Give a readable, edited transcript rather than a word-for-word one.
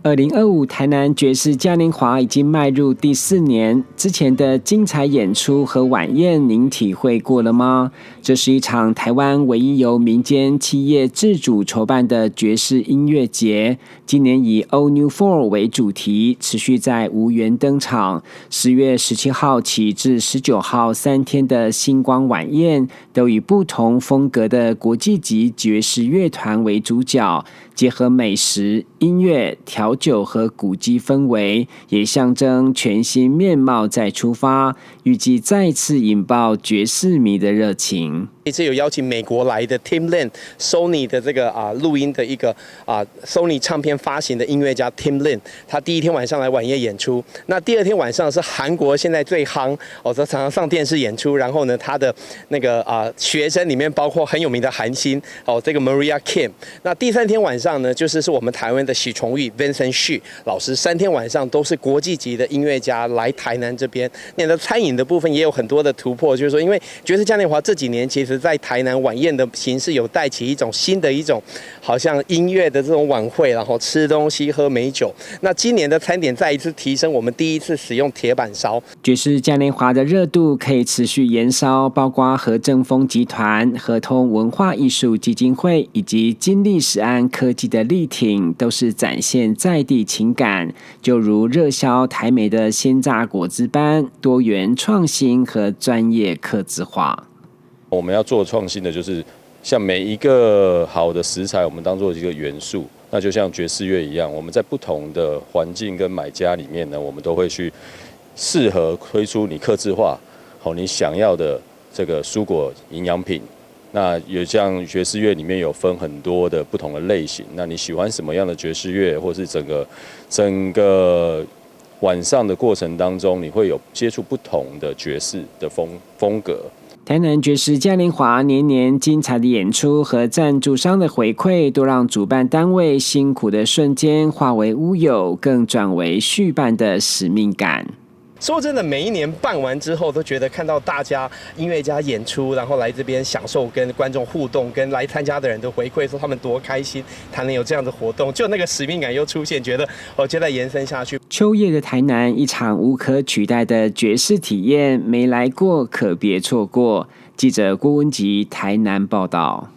2025台南爵士嘉年华已经迈入第4年，之前的精彩演出和晚宴您体会过了吗？这是一场台湾唯一由民间企业自主筹办的爵士音乐节，今年以 All New Fall 为主题，持续在无缘登场。10月17号起至19号3天的星光晚宴，都以不同风格的国际级爵士乐团为主角，结合美食、音乐、调酒和古迹氛围，也象征全新面貌再出发，预计再次引爆爵士迷的热情。这次有邀请美国来的 Tim Lin，Sony 的这个录音的一个Sony 唱片发行的音乐家 Tim Lin， 他第一天晚上来晚宴演出。那第二天晚上是韩国现在最夯他常常上电视演出。然后呢，他的那个学生里面包括很有名的韩星这个 Maria Kim。那第3天晚上呢，是我们台湾的许崇玉 Vincent Xu 老师，3天晚上都是国际级的音乐家来台南这边。那的餐饮的部分也有很多的突破，就是说，因为爵士嘉年华这几年其实在台南晚宴的形式有带起一种新的一种好像音乐的这种晚会，然后吃东西喝美酒。那今年的餐点再一次提升，我们第一次使用铁板烧。爵士嘉年华的热度可以持续延烧，包括和正丰集团、合通文化艺术基金会以及金利石安科技的力挺，都是展现在地情感，就如热销台美的鲜榨果汁班，多元创新和专业客制化。我们要做创新的就是像每一个好的食材，我们当做一个元素，那就像爵士乐一样，我们在不同的环境跟买家里面呢，我们都会去适合推出你客制化你想要的这个蔬果营养品。那有像爵士乐里面有分很多的不同的类型，那你喜欢什么样的爵士乐，或是整个晚上的过程当中，你会有接触不同的爵士的风格。台南爵士嘉年华年年精彩的演出和赞助商的回馈，都让主办单位辛苦的瞬间化为乌有，更转为续办的使命感。说真的，每一年办完之后，都觉得看到大家音乐家演出，然后来这边享受跟观众互动，跟来参加的人的回馈，说他们多开心，才能有这样的活动，就那个使命感又出现，觉得就在延伸下去。秋夜的台南，一场无可取代的爵士体验，没来过可别错过。记者郭文吉台南报道。